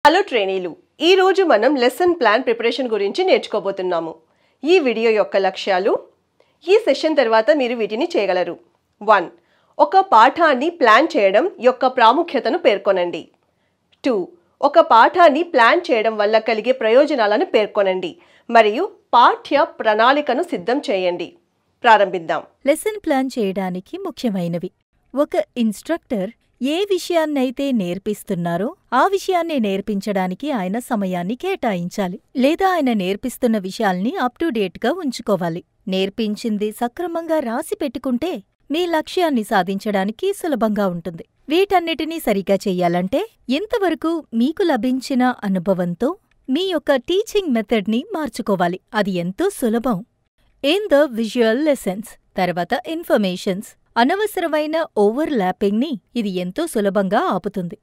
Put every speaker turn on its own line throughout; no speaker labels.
Hello ట్రైనీలు, ఈరోజు మనం lesson plan preparation గురించి నేర్చుకోబోతున్నాము. ఈ వీడియో యొక్క లక్ష్యాలు. ఈ సెషన్ తర్వాత మీరు వీటిని చేయగలరు. 1. ఒక పాఠాన్ని ప్లాన్ చేయడం యొక్క ప్రాముఖ్యతను పేర్కొనండి. 2. ఒక పాఠాన్ని ప్లాన్ చేయడం వల్ల కలిగే ప్రయోజనాలను పేర్కొనండి మరియు పాఠ్య ప్రణాళికను సిద్ధం చేయండి. ప్రారంభిద్దాం.
లెసన్ ప్లాన్ చేయడానికి ముఖ్యమైనవి. ఒక ఇన్స్ట్రక్టర్ ఏ విషయాన్నైతే నేర్పిస్తున్నారో ఆ విషయాన్ని నేర్పించడానికి ఆయన సమయాన్ని కేటాయించాలి, లేదా ఆయన నేర్పిస్తున్న విషయాల్ని అప్-టు-డేట్గా ఉంచుకోవాలి. నేర్పించింది సక్రమంగా రాసి పెట్టుకుంటే మీ లక్ష్యాన్ని సాధించడానికి సులభంగా ఉంటుంది. వీటన్నిటినీ సరిగా చెయ్యాలంటే ఇంతవరకు మీకు లభించిన అనుభవంతో మీ యొక్క టీచింగ్ మెథడ్ని మార్చుకోవాలి. అది ఎంతో సులభం. ఇన్ ద విజువల్ లెసన్స్ తర్వాత ఇన్ఫర్మేషన్స్ అనవసరమైన ఓవర్లాపింగ్ని ఇది ఎంతో సులభంగా ఆపుతుంది.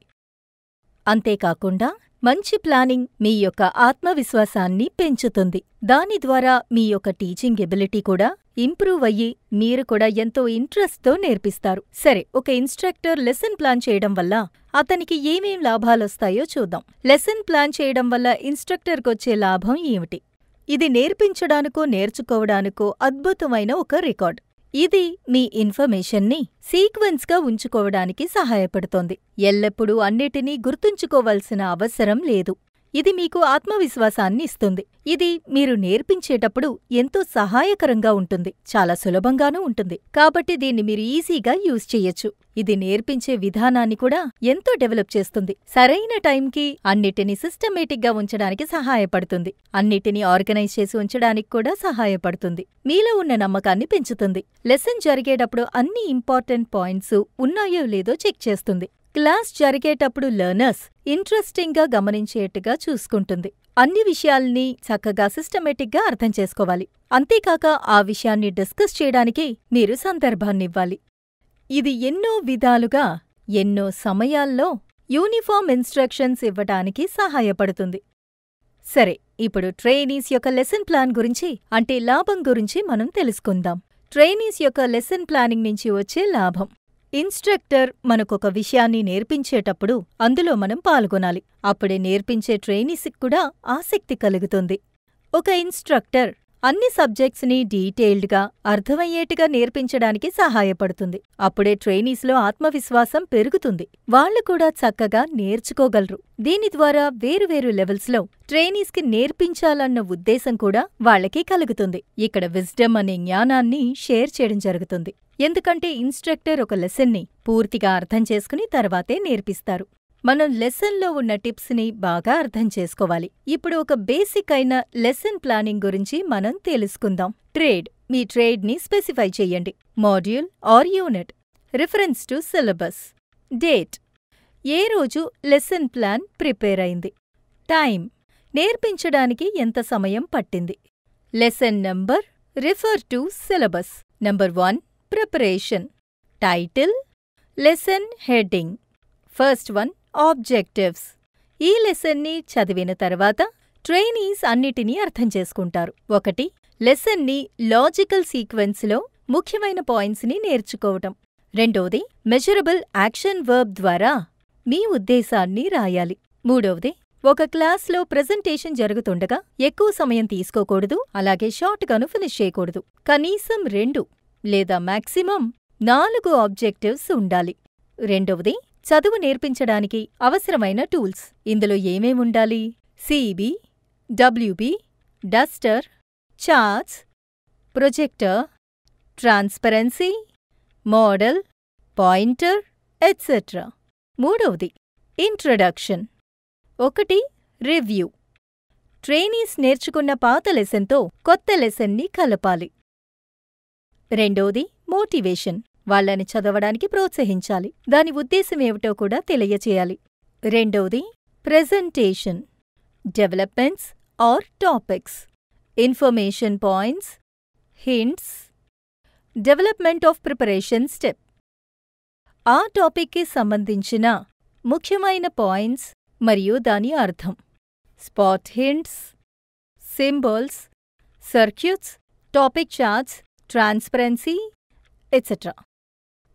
అంతేకాకుండా మంచి ప్లానింగ్ మీ యొక్క ఆత్మవిశ్వాసాన్ని పెంచుతుంది. దాని ద్వారా మీ యొక్క టీచింగ్ ఎబిలిటీ కూడా ఇంప్రూవ్ అయ్యి మీరు కూడా ఎంతో ఇంట్రెస్ట్తో నేర్పిస్తారు. సరే, ఒక ఇన్స్ట్రక్టర్ లెసన్ ప్లాన్ చేయడం వల్ల అతనికి ఏమేం లాభాలొస్తాయో చూద్దాం. లెసన్ ప్లాన్ చేయడం వల్ల ఇన్స్ట్రక్టర్కొచ్చే లాభం ఏమిటి? ఇది నేర్పించడానికో నేర్చుకోవడానికో అద్భుతమైన ఒక రికార్డ్. ఇది మీ ఇన్ఫర్మేషన్ని సీక్వెన్స్గా ఉంచుకోవడానికి సహాయపడుతోంది. ఎల్లప్పుడూ అన్నిటినీ గుర్తుంచుకోవలసిన అవసరం లేదు. ఇది మీకు ఆత్మవిశ్వాసాన్ని ఇస్తుంది. ఇది మీరు నేర్పించేటప్పుడు ఎంతో సహాయకరంగా ఉంటుంది. చాలా సులభంగానూ ఉంటుంది. కాబట్టి దీన్ని మీరు ఈజీగా యూజ్ చెయ్యొచ్చు. ఇది నేర్పించే విధానాన్ని కూడా ఎంతో డెవలప్ చేస్తుంది. సరైన టైంకి అన్నిటినీ సిస్టమేటిక్గా ఉంచడానికి సహాయపడుతుంది. అన్నిటినీ ఆర్గనైజ్ చేసి ఉంచడానికి కూడా సహాయపడుతుంది. మీలో ఉన్న నమ్మకాన్ని పెంచుతుంది. లెసన్ జరిగేటప్పుడు అన్ని ఇంపార్టెంట్ పాయింట్స్ ఉన్నాయో లేదో చెక్ చేస్తుంది. క్లాస్ జరిగేటప్పుడు లెర్నర్స్ ఇంట్రెస్టింగ్గా గమనించేట్టుగా చూసుకుంటుంది. అన్ని విషయాల్ని చక్కగా సిస్టమేటిక్గా అర్థం చేసుకోవాలి. అంతేకాక ఆ విషయాన్ని డిస్కస్ చేయడానికి మీరు సందర్భాన్నివ్వాలి. ఇది ఎన్నో విధాలుగా ఎన్నో సమయాల్లో యూనిఫామ్ ఇన్స్ట్రక్షన్స్ ఇవ్వటానికి సహాయపడుతుంది. సరే, ఇప్పుడు ట్రైనీస్ యొక్క లెసన్ ప్లాన్ గురించి అంటే లాభం గురించి మనం తెలుసుకుందాం. ట్రైనీస్ యొక్క లెసన్ ప్లానింగ్ నుంచి వచ్చే లాభం. ఇన్స్ట్రక్టర్ మనకొక విషయాన్ని నేర్పించేటప్పుడు అందులో మనం పాల్గొనాలి. అప్పుడే నేర్పించే ట్రైనీస్కి కూడా ఆసక్తి కలుగుతుంది. ఒక ఇన్స్ట్రక్టర్ అన్ని సబ్జెక్ట్స్ని డీటెయిల్డ్గా అర్థమయ్యేట్టుగా నేర్పించడానికి సహాయపడుతుంది. అప్పుడే ట్రైనీస్లో ఆత్మవిశ్వాసం పెరుగుతుంది. వాళ్లు కూడా చక్కగా నేర్చుకోగలరు. దీని ద్వారా వేరువేరు లెవెల్స్లో ట్రైనీస్కి నేర్పించాలన్న ఉద్దేశం కూడా వాళ్లకి కలుగుతుంది. ఇక్కడ విజ్డమ్ అనే జ్ఞానాన్ని షేర్ చేయడం జరుగుతుంది. ఎందుకంటే ఇన్స్ట్రక్టర్ ఒక లెసన్ని పూర్తిగా అర్థం చేసుకుని తర్వాతే నేర్పిస్తారు. మనం లెసన్లో ఉన్న టిప్స్ని బాగా అర్థం చేసుకోవాలి. ఇప్పుడు ఒక బేసిక్ అయిన లెసన్ ప్లానింగ్ గురించి మనం తెలుసుకుందాం. ట్రేడ్. మీ ట్రేడ్ని స్పెసిఫై చెయ్యండి. Module or unit. Reference to syllabus. Date. ఏ రోజు లెసన్ ప్లాన్ ప్రిపేర్ అయింది. టైం. నేర్పించడానికి ఎంత సమయం పట్టింది. Lesson number. Refer to syllabus. Number 1. Preparation. Title. Lesson heading. First 1. Objectives. ఈ లెసన్ని చదివిన తర్వాత ట్రైనీస్ అన్నిటినీ అర్థం చేసుకుంటారు. 1. లెసన్ని లాజికల్ సీక్వెన్స్లో ముఖ్యమైన పాయింట్స్ని నేర్చుకోవటం. 2. మెజరబుల్ యాక్షన్ వర్బ్ ద్వారా మీ ఉద్దేశాన్ని రాయాలి. 3. ఒక క్లాస్లో ప్రెజెంటేషన్ జరుగుతుండగా ఎక్కువ సమయం తీసుకోకూడదు, అలాగే షార్ట్గాను ఫినిష్ చేయకూడదు. కనీసం 2 లేదా మాక్సిమం 4 ఆబ్జెక్టివ్స్ ఉండాలి. 2. చదువు నేర్పించడానికి అవసరమైన టూల్స్. ఇందులో ఏమేముండాలి? CB, WB, duster, charts, projector, transparency, model, pointer, etcetera. 3. Introduction. 1. Review. Trainees నేర్చుకున్న పాత లెసన్తో కొత్త లెసన్ని కలపాలి. 2. మోటివేషన్. వాళ్లని చదవడానికి ప్రోత్సహించాలి. దాని ఉద్దేశమేమిటో కూడా తెలియచేయాలి. 2. Presentation. Developments or topics. Information points, hints. Development of preparation step. ఆ టాపిక్కి సంబంధించిన ముఖ్యమైన పాయింట్స్ మరియు దాని అర్థం. Spot hints, symbols, circuits, topic charts, transparency, etcetera.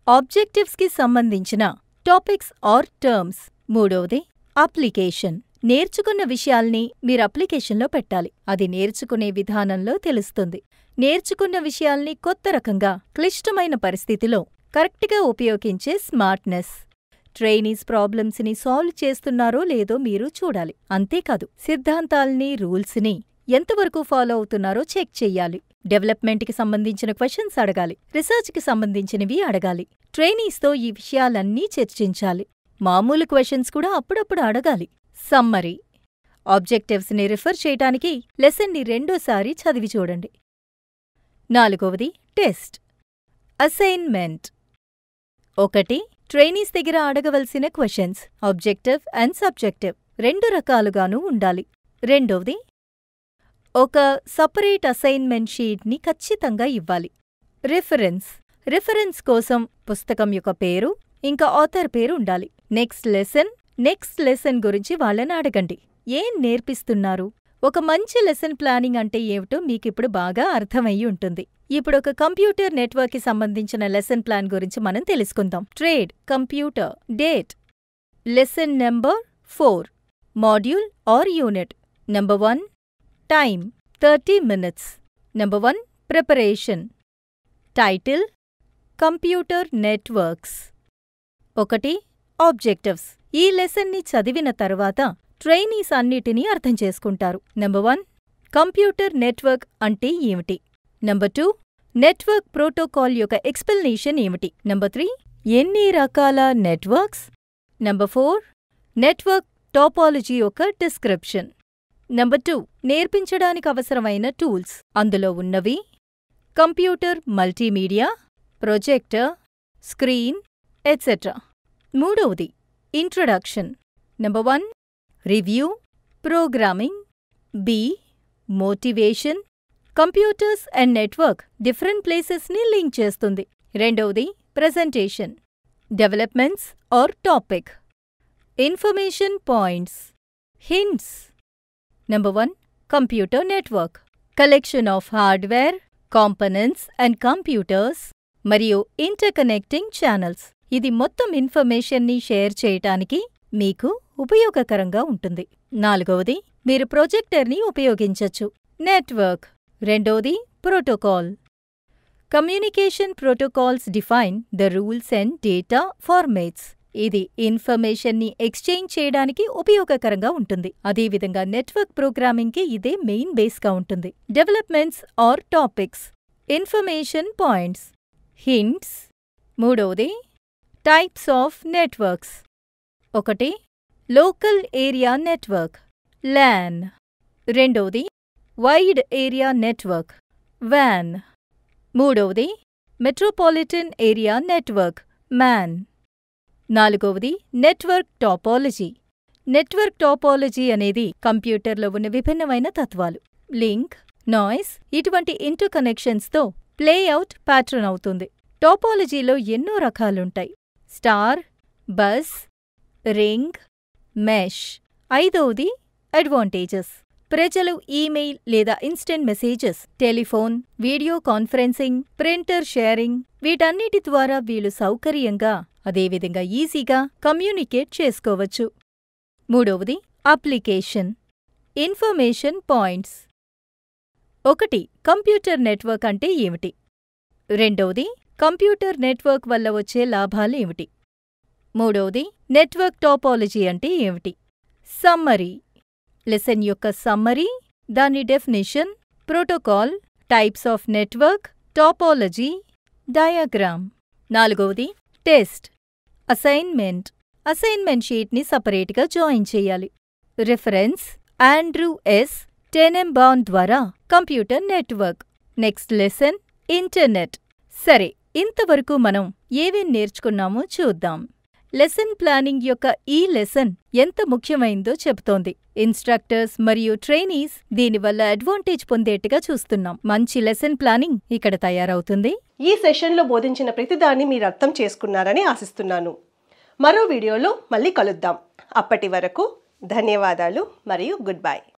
ఆబ్జెక్టివ్స్కి సంబంధించిన టాపిక్స్ ఆర్ టర్మ్స్. 3. అప్లికేషన్. నేర్చుకున్న విషయాల్ని మీరు అప్లికేషన్లో పెట్టాలి. అది నేర్చుకునే విధానంలో తెలుస్తుంది. నేర్చుకున్న విషయాల్ని కొత్త రకంగా, క్లిష్టమైన పరిస్థితిలో కరెక్ట్గా ఉపయోగించే స్మార్ట్నెస్. ట్రైనీస్ ప్రాబ్లమ్స్ని సాల్వ్ చేస్తున్నారో లేదో మీరు చూడాలి. అంతేకాదు, సిద్ధాంతాల్ని, రూల్స్ని ఎంతవరకు ఫాలో అవుతున్నారో చెక్ చెయ్యాలి. డెవలప్మెంట్కి సంబంధించిన క్వశ్చన్స్ అడగాలి. రీసెర్చ్కి సంబంధించినవి అడగాలి. ట్రైనీస్తో ఈ విషయాలన్నీ చర్చించాలి. మామూలు క్వశ్చన్స్ కూడా అప్పుడప్పుడు అడగాలి. సమ్మరీ. ఆబ్జెక్టివ్స్ని రిఫర్ చేయటానికి లెసన్ని రెండోసారి చదివి చూడండి. 4వది టెస్ట్. అసైన్మెంట్. 1. ట్రైనీస్ దగ్గర అడగవలసిన క్వశ్చన్స్ ఆబ్జెక్టివ్ అండ్ సబ్జెక్టివ్ 2 రకాలుగానూ ఉండాలి. 2వది, ఒక సపరేట్ అసైన్మెంట్ షీట్ని ఖచ్చితంగా ఇవ్వాలి. రిఫరెన్స్ కోసం పుస్తకం యొక్క పేరు, ఇంకా ఆథర్ పేరు ఉండాలి. నెక్స్ట్ లెసన్ గురించి వాళ్ళని అడగండి. ఏం నేర్పిస్తున్నారు? ఒక మంచి లెసన్ ప్లానింగ్ అంటే ఏమిటో మీకిప్పుడు బాగా అర్థమయ్యి ఉంటుంది. ఇప్పుడు ఒక కంప్యూటర్ నెట్వర్క్కి సంబంధించిన లెసన్ ప్లాన్ గురించి మనం తెలుసుకుందాం. Trade, computer, date. Lesson number 4. Module or unit. Number 1 time 30 minutes. Number 1 preparation. Title computer networks. 1. Objectives. ఈ లెసన్ని చదివిన తర్వాత ట్రైనీస్ అన్నిటినీ అర్థం చేసుకుంటారు. నెంబర్ 1 కంప్యూటర్ నెట్వర్క్ అంటే ఏమిటి? నెంబర్ 2 నెట్వర్క్ ప్రోటోకాల్ యొక్క ఎక్స్ప్లెనేషన్ ఏమిటి? నెంబర్ 3 ఎన్ని రకాల నెట్వర్క్స్? నెంబర్ 4 నెట్వర్క్ టోపాలజీ యొక్క డిస్క్రిప్షన్. నెంబర్ 2 నేర్పించడానికి అవసరమైన టూల్స్. అందులో ఉన్నవి computer multimedia, projector, screen, etcetera. 3వది introduction. Number 1 review, programming. B motivation. Computers and network different ప్లేసెస్ని లింక్ చేస్తుంది. 2వది presentation. Developments or topic. Information points, hints. Number 1 computer network collection of hardware, components and computers మరియు interconnecting channels. ఇది మొత్తం ఇన్ఫర్మేషన్ని share చేయటానికి మీకు ఉపయోగకరంగా ఉంటుంది. 4వది మీరు ప్రొజెక్టర్ని ఉపయోగించొచ్చు. నెట్వర్క్. 2వది protocol. Communication protocols define the rules and data formats. ఇది ఇన్ఫర్మేషన్ని ఎక్స్చేంజ్ చేయడానికి ఉపయోగకరంగా ఉంటుంది. అదేవిధంగా నెట్వర్క్ ప్రోగ్రామింగ్కి ఇదే మెయిన్ బేస్గా ఉంటుంది. Developments or topics. Information points, hints. 3వది types of networks. 1 local area network, LAN. 2వది వైడ్ ఏరియా నెట్వర్క్, WAN. 3వది మెట్రోపాలిటన్ ఏరియా నెట్వర్క్, MAN. 4వది నెట్వర్క్ టాపాలజీ. నెట్వర్క్ టాపాలజీ అనేది కంప్యూటర్లో ఉన్న విభిన్నమైన తత్వాలు, లింక్, నాయిస్, ఇటువంటి ఇంటర్ కనెక్షన్స్తో ప్లేఅవుట్ ప్యాటర్న్ అవుతుంది. టాపాలజీలో ఎన్నో రకాలుంటాయి. Star, bus, ring, mesh. 5వది అడ్వాంటేజెస్. ప్రజలు ఈమెయిల్ లేదా instant messages, telephone, video conferencing, printer sharing వీటన్నిటి ద్వారా వీళ్ళు సౌకర్యంగా, అదేవిధంగా ఈజీగా కమ్యూనికేట్ చేసుకోవచ్చు. 3వది application. Information points. 1 computer network అంటే ఏమిటి? 2వది కంప్యూటర్ నెట్వర్క్ వల్ల వచ్చే లాభాలు ఏమిటి? 3వది నెట్వర్క్ టాపాలజీ అంటే ఏమిటి? సమ్మరీ. లెసన్ యొక్క సమ్మరీ, దాని definition, protocol, types of network, topology, diagram. 4వది టెస్ట్. అసైన్మెంట్. అసైన్మెంట్ షీట్ని సపరేట్గా జాయిన్ చేయాలి. రిఫరెన్స్ ఆండ్రూ ఎస్ టెనెంబామ్ ద్వారా computer network. Next lesson internet. సరే, ఇంతవరకు మనం ఏవేం నేర్చుకున్నామో చూద్దాం. లెసన్ ప్లానింగ్ యొక్క ఈ లెసన్ ఎంత ముఖ్యమైందో చెబుతోంది. ఇన్స్ట్రక్టర్స్ మరియు ట్రైనీస్ దీనివల్ల అడ్వాంటేజ్ పొందేట్టుగా చూస్తున్నాం. మంచి లెసన్ ప్లానింగ్ ఇక్కడ తయారవుతుంది.
ఈ సెషన్లో బోధించిన ప్రతిదాన్ని మీరు అర్థం చేసుకున్నారని ఆశిస్తున్నాను. మరో వీడియోలో మళ్ళీ కలుద్దాం. అప్పటి వరకు ధన్యవాదాలు మరియు గుడ్ బై.